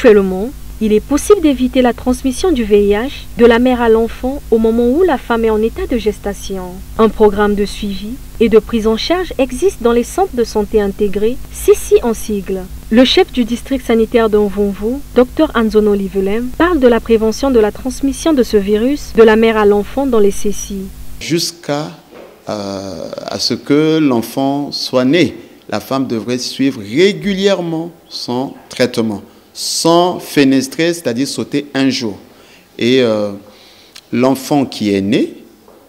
Actuellement, il est possible d'éviter la transmission du VIH de la mère à l'enfant au moment où la femme est en état de gestation. Un programme de suivi et de prise en charge existe dans les centres de santé intégrés, CICI en sigle. Le chef du district sanitaire d'Envonvo, Dr Anzono Livelem, parle de la prévention de la transmission de ce virus de la mère à l'enfant dans les CICI. Jusqu'à ce que l'enfant soit né, la femme devrait suivre régulièrement son traitement, sans fenestrer, c'est-à-dire sauter un jour. Et l'enfant qui est né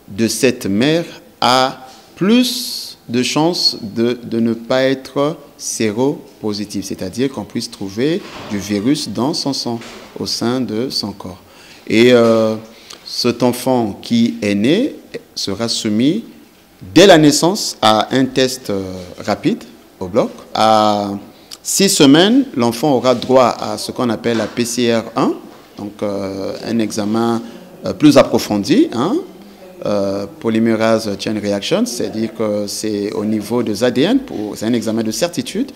de cette mère a plus de chances de ne pas être séropositif, c'est-à-dire qu'on puisse trouver du virus dans son sang, au sein de son corps. Et cet enfant qui est né sera soumis dès la naissance à un test rapide au bloc. À 6 semaines, l'enfant aura droit à ce qu'on appelle la PCR1, donc un examen plus approfondi, polymérase chain reaction, c'est-à-dire que c'est au niveau des ADN, c'est un examen de certitude.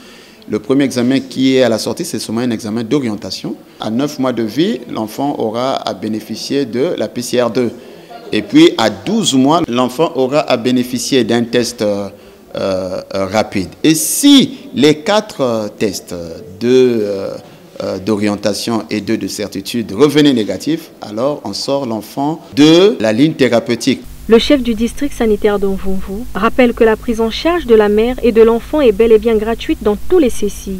Le premier examen qui est à la sortie, c'est seulement un examen d'orientation. À 9 mois de vie, l'enfant aura à bénéficier de la PCR2. Et puis à 12 mois, l'enfant aura à bénéficier d'un test rapide. Et si les 4 tests d'orientation et 2 de certitude revenaient négatifs, alors on sort l'enfant de la ligne thérapeutique. Le chef du district sanitaire d'Envonvo rappelle que la prise en charge de la mère et de l'enfant est bel et bien gratuite dans tous les CICI.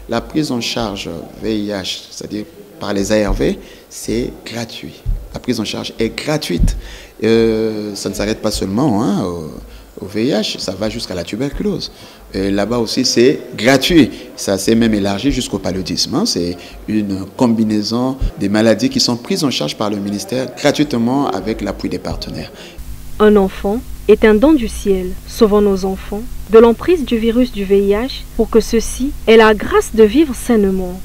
La prise en charge VIH, c'est-à-dire par les ARV, c'est gratuit. La prise en charge est gratuite. Ça ne s'arrête pas seulement au VIH, ça va jusqu'à la tuberculose. Là-bas aussi, c'est gratuit. Ça s'est même élargi jusqu'au paludisme. C'est une combinaison des maladies qui sont prises en charge par le ministère gratuitement avec l'appui des partenaires. Un enfant est un don du ciel, sauvant nos enfants de l'emprise du virus du VIH pour que ceux-ci aient la grâce de vivre sainement.